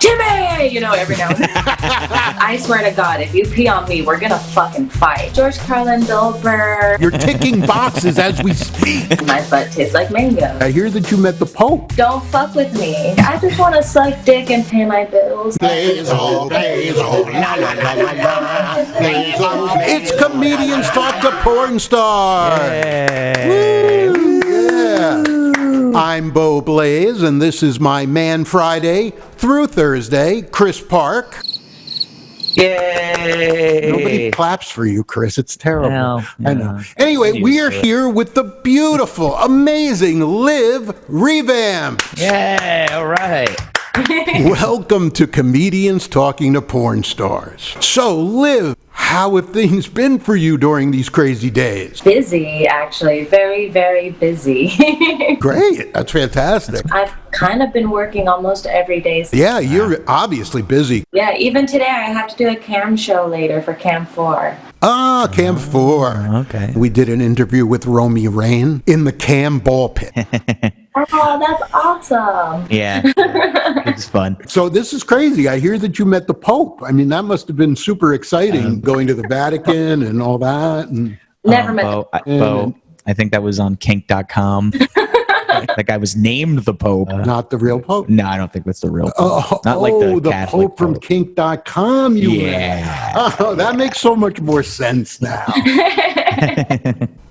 Jimmy! You know, every now and then. I swear to God, if you pee on me, we're gonna fucking fight. George Carlin, Burr. You're ticking boxes as we speak. My butt tastes like mango. I hear that you met the Pope. Don't fuck with me. I just want to suck dick and pay my bills. Blaze, oh, Blaze, oh, la, la, la, la, la. Blaze, oh, Blaze. It's Comedians Talk to Porn Stars. Woo, yeah. I'm Bo Blaze, and this is my Man Friday through Thursday, Chris Park. Yay! Nobody claps for you, Chris. It's terrible. No. I know. Anyway, we are here with the beautiful, amazing Liv Revamped. Yay! All right. Welcome to Comedians Talking to Porn Stars. So, Liv, how have things been for you during these crazy days? Busy, actually. Very, very busy. Great. That's fantastic. I've kind of been working almost every day. Yeah, you're obviously busy. Yeah, even today I have to do a cam show later for Cam 4. Ah, Cam 4. Okay. We did an interview with Romy Rain in the Cam ball pit. Oh, that's awesome. Yeah. It's fun. So this is crazy. I hear that you met the Pope. I mean, that must have been super exciting, going to the Vatican and all that. And Never met Bo, I think that was on kink.com. That guy was named the Pope. not the real Pope. No, I don't think that's the real Pope. Not like the Catholic Pope from kink.com. Yeah. Oh, that makes so much more sense now.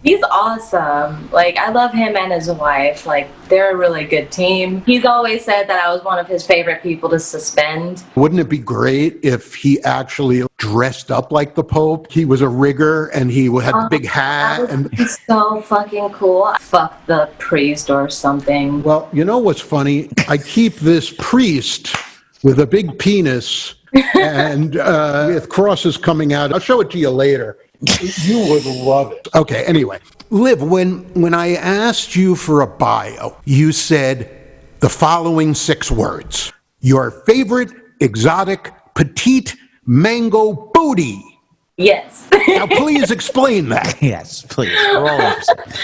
He's awesome. Like, I love him and his wife. Like, they're a really good team. He's always said that I was one of his favorite people to suspend. Wouldn't it be great if he actually dressed up like the Pope? He was a rigger and he had the big hat. That would be so fucking cool. Fuck the priest or something. Well, you know what's funny? I keep this priest with a big penis and with crosses coming out. I'll show it to you later. You would love it. Okay, anyway. Liv, when I asked you for a bio, you said the following 6 words. Your favorite exotic petite mango booty. Yes. Now, please explain that. Yes, please. Roll up.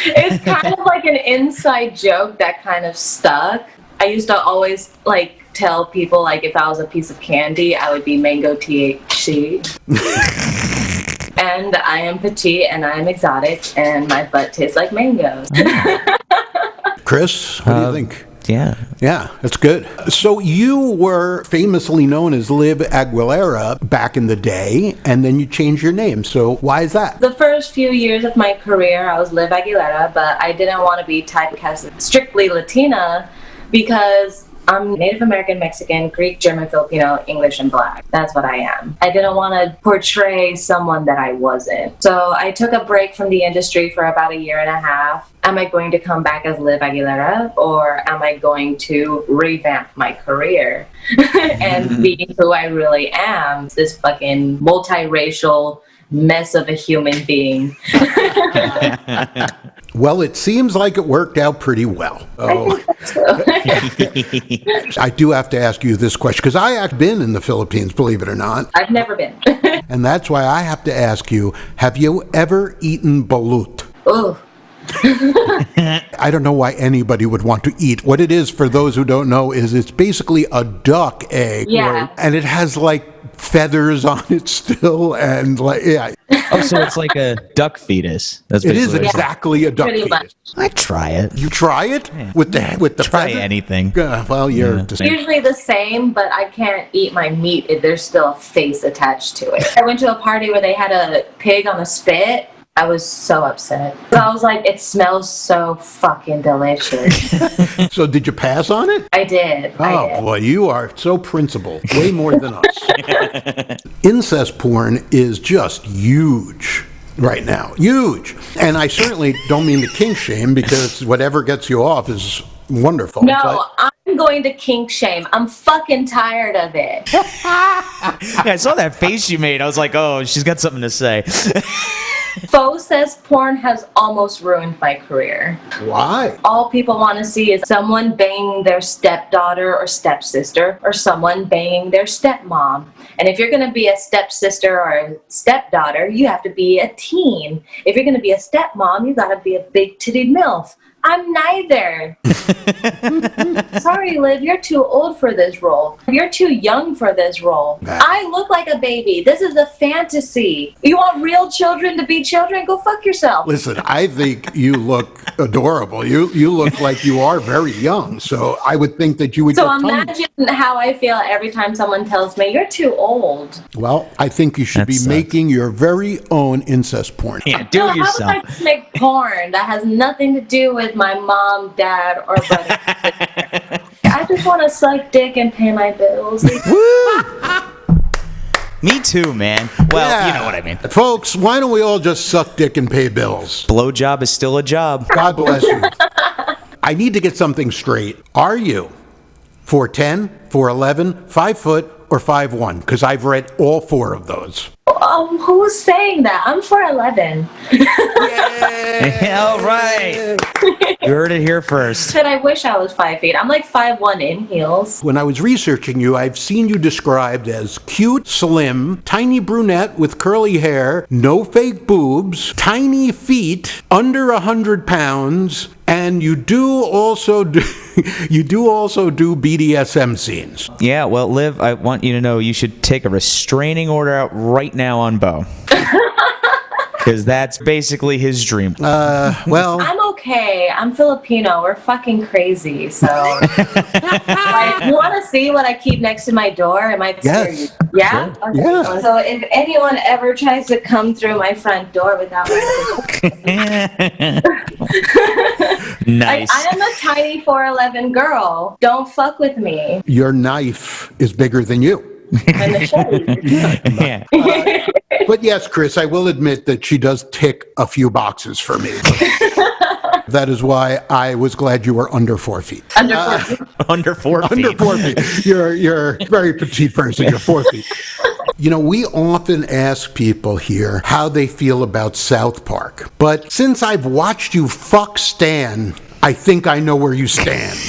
It's kind of like an inside joke that kind of stuck. I used to always, like, tell people, like, if I was a piece of candy, I would be mango THC. And I am petite and I am exotic and my butt tastes like mangoes. Chris, what do you think? Yeah. Yeah, that's good. So you were famously known as Liv Aguilera back in the day, and then you changed your name. So why is that? The first few years of my career, I was Liv Aguilera, but I didn't want to be typecast strictly Latina because I'm Native American, Mexican, Greek, German, Filipino, English, and Black. That's what I am. I didn't want to portray someone that I wasn't. So I took a break from the industry for about 1.5 years. Am I going to come back as Liv Aguilera, or am I going to revamp my career and be who I really am? This fucking multiracial mess of a human being. Well, it seems like it worked out pretty well. I think that's I do have to ask you this question, because I have been in the Philippines, believe it or not. I've never been. And that's why I have to ask you, have you ever eaten balut? Ugh. I don't know why anybody would want to eat. What it is, for those who don't know, is it's basically a duck egg. Yeah. And it has like feathers on it still, and like, yeah. Oh, so it's like a duck fetus. That's It is basically what exactly a duck Pretty fetus. much. I'd try it. You try it? Yeah. With the Try feather? anything. Well, you're Yeah. just... Usually the same, but I can't eat my meat if there's still a face attached to it. I went to a party where they had a pig on a spit. I was so upset. So I was like, it smells so fucking delicious. So did you pass on it? I did. Oh, boy, you are so principled. Way more than us. Incest porn is just huge right now. Huge. And I certainly don't mean to kink shame, because whatever gets you off is wonderful. No, But I'm going to kink shame. I'm fucking tired of it. Yeah, I saw that face you made. I was like, oh, she's got something to say. Fauxcest porn has almost ruined my career. why? All people want to see is someone banging their stepdaughter or stepsister, or someone banging their stepmom. And if you're going to be a stepsister or a stepdaughter, you have to be a teen. If you're going to be a stepmom, you got to be a big titted MILF. I'm neither. Sorry, Liv, you're too old for this role. You're too young for this role. I look like a baby. This is a fantasy. You want real children to be children? Go fuck yourself. Listen, I think you look adorable. You look like you are very young, so I would think that you would. So imagine how I feel every time someone tells me, you're too old. Well, I think you should be making your very own incest porn. Yeah, do it yourself. How would I make porn that has nothing to do with my mom, dad, or brother? I just want to suck dick and pay my bills. Me too, man. Well, you know what I mean. Folks, why don't we all just suck dick and pay bills? Blowjob is still a job. God bless you. I need to get something straight. Are you 4'10", 4'11", 5 foot, or 5'1"? Because I've read all 4 of those. Who's saying that? I'm 4'11". All right. You heard it here first. Said I wish I was 5 feet. I'm like 5'1" in heels. When I was researching you, I've seen you described as cute, slim, tiny brunette with curly hair, no fake boobs, tiny feet, under 100 pounds, and you do also do BDSM scenes. Yeah, well, Liv, I want you to know you should take a restraining order out right now on Bo. Because that's basically his dream. Well, I'm okay. I'm Filipino. We're fucking crazy. So, like, you want to see what I keep next to my door? It might scare you. Yeah? Sure. Okay. Yeah. So if anyone ever tries to come through my front door without Nice. Like, I am a tiny 4'11" girl. Don't fuck with me. your knife is bigger than you. And the show. Yeah. But yes, Chris, I will admit that she does tick a few boxes for me. That is why I was glad you were under 4 feet. Under 4 feet. Under 4 feet. Under 4 feet. You're a very petite person. You're 4 feet. You know, we often ask people here how they feel about South Park. But since I've watched you fuck Stan, I think I know where you stand.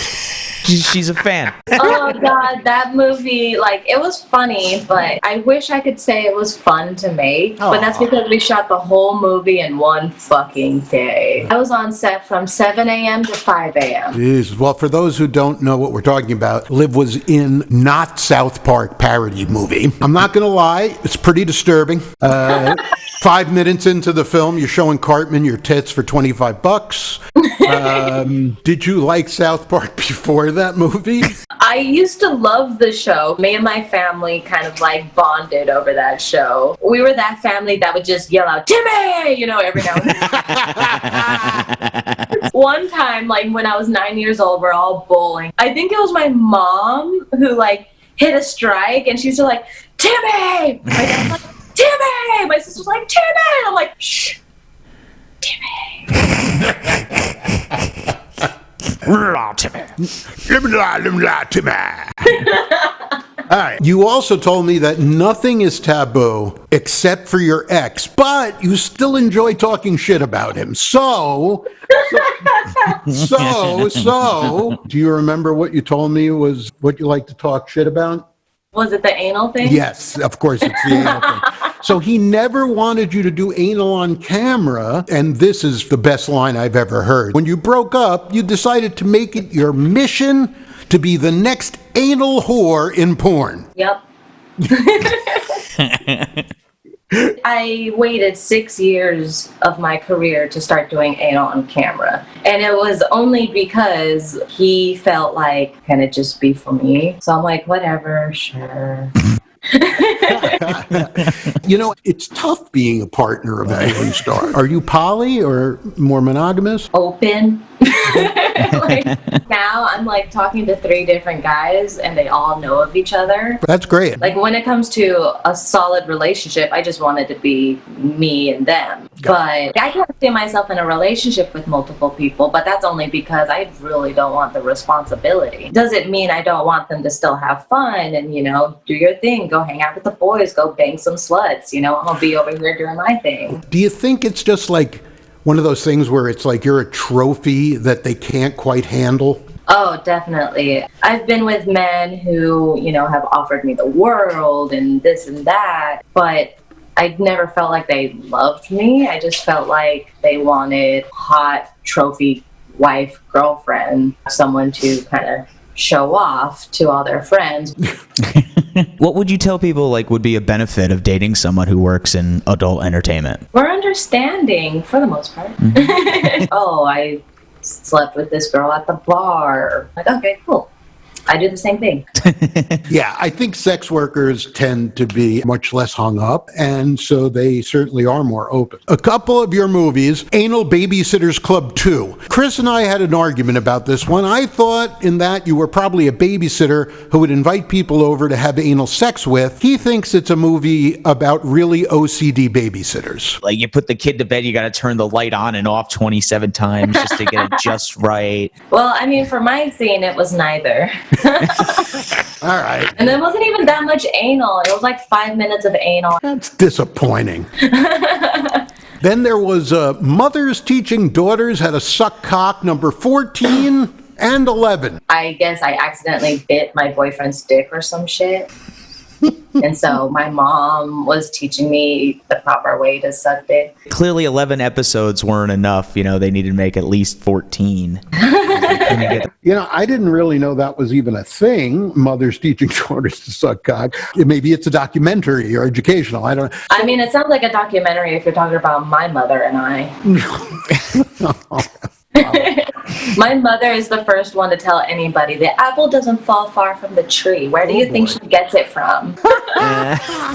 She's a fan. Oh God, that movie, like, it was funny, but I wish I could say it was fun to make. But that's because we shot the whole movie in one fucking day. I was on set from 7 a.m. to 5 a.m. Jeez. Well, for those who don't know what we're talking about, Liv was in not South Park parody movie. I'm not going to lie, it's pretty disturbing. 5 minutes into the film, you're showing Cartman your tits for $25. Did you like South Park before that movie? I used to love the show. Me and my family kind of like bonded over that show. We were that family that would just yell out, Timmy! You know, every now and then. One time, like when I was 9 years old, we're all bowling. I think it was my mom who like hit a strike and she's still like, Timmy! My dad's like, Timmy! My sister's like, Timmy! And I'm like, shh, Timmy. All right. You also told me that nothing is taboo except for your ex, but you still enjoy talking shit about him. So, do you remember what you told me was what you like to talk shit about? Was it the anal thing? Yes, of course it's the anal thing. So he never wanted you to do anal on camera, and this is the best line I've ever heard. When you broke up, you decided to make it your mission to be the next anal whore in porn. Yep. I waited 6 years of my career to start doing anal on camera. And it was only because he felt like, can it just be for me? So I'm like, whatever, sure. You know, it's tough being a partner of a porn star. Are you poly or more monogamous? Open. Like, now I'm like talking to 3 different guys and they all know of each other. That's great. Like when it comes to a solid relationship, I just want it to be me and them. But I can't see myself in a relationship with multiple people, but that's only because I really don't want the responsibility. Does it mean I don't want them to still have fun and, you know, do your thing, go hang out with the boys, go bang some sluts, you know, I'll be over here doing my thing. Do you think it's just like one of those things where it's like you're a trophy that they can't quite handle? Oh, definitely. I've been with men who, you know, have offered me the world and this and that, but I never felt like they loved me. I just felt like they wanted hot trophy wife, girlfriend, someone to kind of show off to all their friends. What would you tell people like would be a benefit of dating someone who works in adult entertainment? We're understanding for the most part. Oh, I slept with this girl at the bar. Like, okay, cool. I do the same thing. Yeah, I think sex workers tend to be much less hung up, and so they certainly are more open. A couple of your movies, Anal Babysitters Club 2. Chris and I had an argument about this one. I thought in that you were probably a babysitter who would invite people over to have anal sex with. He thinks it's a movie about really OCD babysitters. Like you put the kid to bed, you got to turn the light on and off 27 times just to get it just right. Well, I mean, for my scene, it was neither. All right. And there wasn't even that much anal. It was like 5 minutes of anal. That's disappointing. Then there was Mothers Teaching Daughters How to Suck Cock, number 14 and 11. I guess I accidentally bit my boyfriend's dick or some shit. And so my mom was teaching me the proper way to suck dick. Clearly 11 episodes weren't enough. You know, they needed to make at least 14. You know, I didn't really know that was even a thing, mothers teaching daughters to suck cock. Maybe it's a documentary or educational. I don't know. I mean, it sounds like a documentary if you're talking about my mother and I. My mother is the first one to tell anybody the apple doesn't fall far from the tree. Where do you think she gets it from?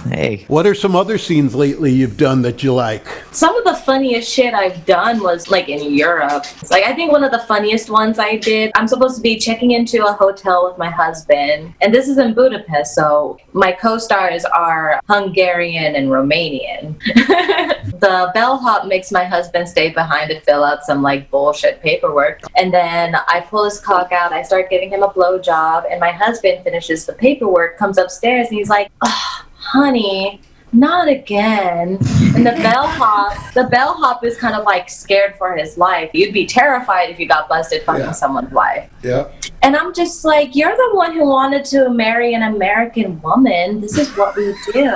Hey. What are some other scenes lately you've done that you like? Some of the funniest shit I've done was like in Europe. Like I think one of the funniest ones I did, I'm supposed to be checking into a hotel with my husband. And this is in Budapest, so my co-stars are Hungarian and Romanian. The bellhop makes my husband stay behind to fill out some like bullshit paperwork. And then I pull his cock out, I start giving him a blowjob, and my husband finishes the paperwork, comes upstairs, and he's like, oh, honey, not again. And the bellhop is kind of like scared for his life. You'd be terrified if you got busted fucking someone's wife. Yeah. And I'm just like, you're the one who wanted to marry an American woman. This is what we do.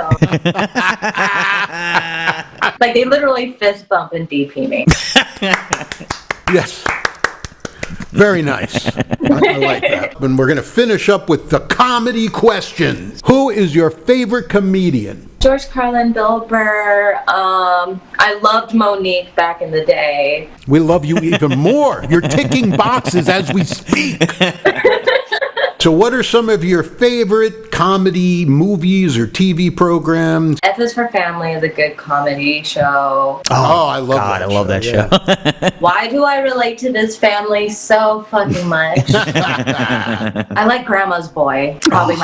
Like they literally fist bump and DP me. Yes. Very nice. I like that. And we're going to finish up with the comedy questions. Who is your favorite comedian? George Carlin, Bill Burr. I loved Monique back in the day. We love you even more. You're ticking boxes as we speak. So what are some of your favorite comedy movies or TV programs? F is for Family is a good comedy show. Oh, I love God, that I love that show. yeah. Why do I relate to this family so fucking much? I like Grandma's Boy. Probably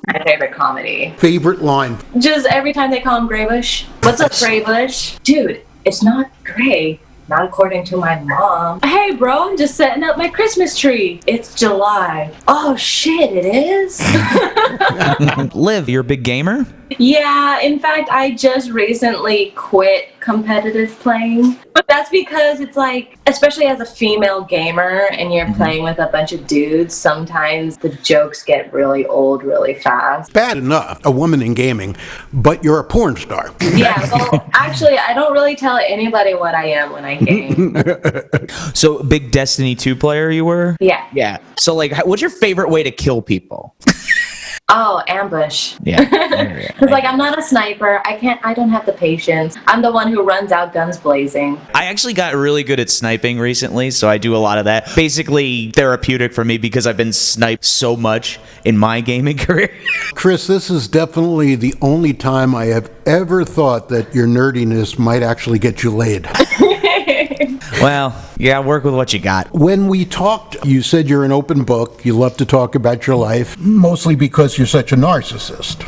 my favorite comedy. Favorite line? Just every time they call him Graybush. What's up, Graybush? Dude, it's not gray. Not according to my mom. Hey, bro, I'm just setting up my Christmas tree. It's July. Oh, shit, it is? Liv, you're a big gamer? Yeah, in fact, I just recently quit competitive playing. But that's because it's like, especially as a female gamer and you're playing with a bunch of dudes, sometimes the jokes get really old really fast. Bad enough, a woman in gaming, but you're a porn star. Yeah, well, actually, I don't really tell anybody what I am when I game. So, big Destiny 2 player you were? Yeah. Yeah. So, like, what's your favorite way to kill people? Oh, ambush. Yeah. Because like I'm not a sniper. I don't have the patience. I'm the one who runs out guns blazing. I actually got really good at sniping recently, so I do a lot of that. Basically therapeutic for me because I've been sniped so much in my gaming career. Chris, this is definitely the only time I have ever thought that your nerdiness might actually get you laid. Well, yeah, work with what you got. When we talked, you said you're an open book. You love to talk about your life, mostly because you're such a narcissist.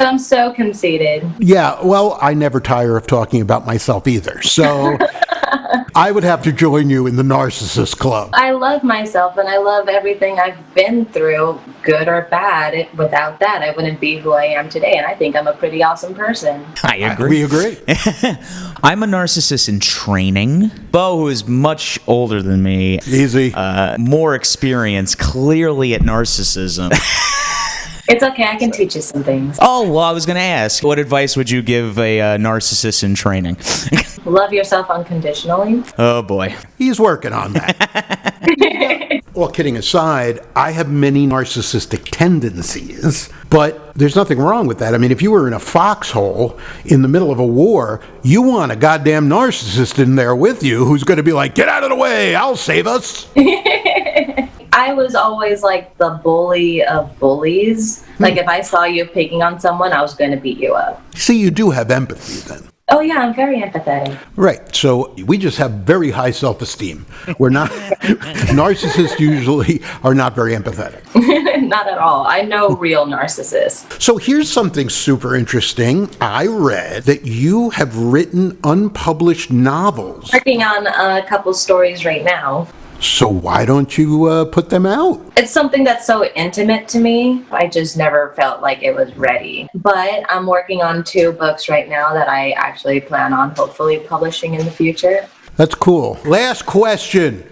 I'm so conceited. Yeah, well, I never tire of talking about myself either. So I would have to join you in the Narcissist Club. I love myself and I love everything I've been through, good or bad. Without that, I wouldn't be who I am today. And I think I'm a pretty awesome person. I agree. We agree. I'm a narcissist in training. Bo, who is much older than me, Easy. more experience, clearly at narcissism. It's okay, I can teach you some things. Oh, well, I was going to ask, what advice would you give a narcissist in training? Love yourself unconditionally. Oh boy. He's working on that. All kidding aside, I have many narcissistic tendencies, but there's nothing wrong with that. I mean, if you were in a foxhole in the middle of a war, you want a goddamn narcissist in there with you who's going to be like, get out of the way, I'll save us. I was always like the bully of bullies. Like if I saw you picking on someone, I was going to beat you up. See, you do have empathy then. Oh yeah, I'm very empathetic. Right. So we just have very high self-esteem. We're not, narcissists usually are not very empathetic. Not at all. I know real narcissists. So here's something super interesting. I read that you have written unpublished novels. Working on a couple stories right now. So why don't you put them out? It's something that's so intimate to me. I just never felt like it was ready. But I'm working on 2 books right now that I actually plan on hopefully publishing in the future. That's cool. Last question.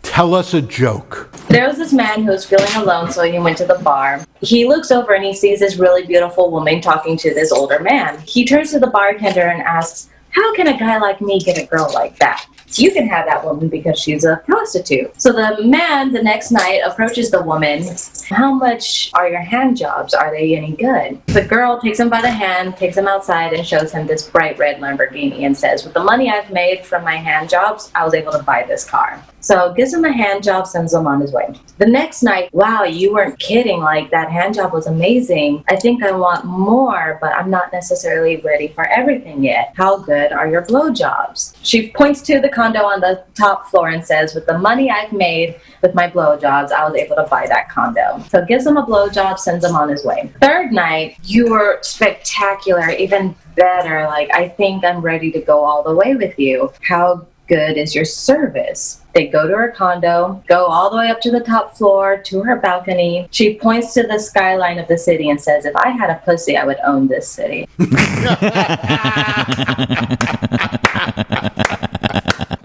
Tell us a joke. There was this man who was feeling alone, so he went to the bar. He looks over and he sees this really beautiful woman talking to this older man. He turns to the bartender and asks, "How can a guy like me get a girl like that? You can have that woman because she's a prostitute." So the man the next night approaches the woman. "How much are your hand jobs? Are they any good?" The girl takes him by the hand, takes him outside, and shows him this bright red Lamborghini and says, "With the money I've made from my hand jobs, I was able to buy this car." So gives him a hand job, sends him on his way. The next night, "Wow, you weren't kidding. Like, that hand job was amazing. I think I want more, but I'm not necessarily ready for everything yet. How good are your blowjobs?" She points to the condo on the top floor and says, "With the money I've made with my blowjobs, I was able to buy that condo." So gives him a blowjob, sends him on his way. Third night, "You were spectacular, even better. Like, I think I'm ready to go all the way with you. How good is your service?" They go to her condo, go all the way up to the top floor, to her balcony. She points to the skyline of the city and says, "If I had a pussy, I would own this city."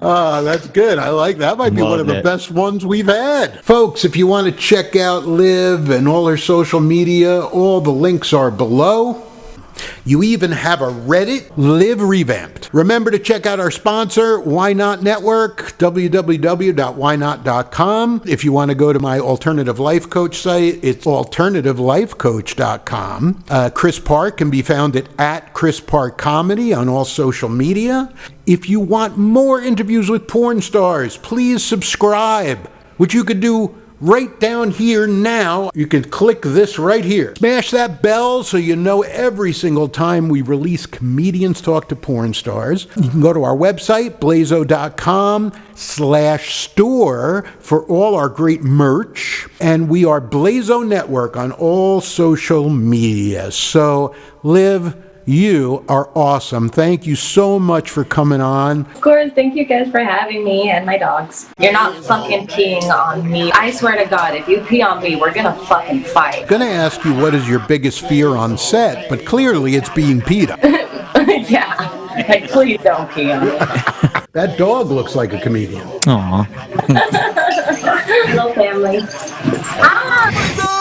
Oh, that's good. I like that. Might be one of the best ones we've had. Folks, if you want to check out Liv and all her social media, all the links are below. You even have a Reddit, Liv Revamped. Remember to check out our sponsor, Why Not Network, www.whynot.com. If you want to go to my alternative life coach site, it's alternativelifecoach.com. Chris Park can be found at Chris Park Comedy on all social media. If you want more interviews with porn stars, please subscribe, which you could do right down here now. You can click this right here. Smash that bell so you know every single time we release Comedians Talk to Porn Stars. You can go to our website, blazo.com/store for all our great merch. And we are Blazo Network on all social media. So, Liv, you are awesome. Thank you so much for coming on. Of course, thank you guys for having me and my dogs. You're not fucking peeing on me. I swear to God, if you pee on me, we're gonna fucking fight. Gonna ask you what is your biggest fear on set, but clearly it's being peed on. Yeah, like please don't pee on me. That dog looks like a comedian. Aw. Hello, family. Ah!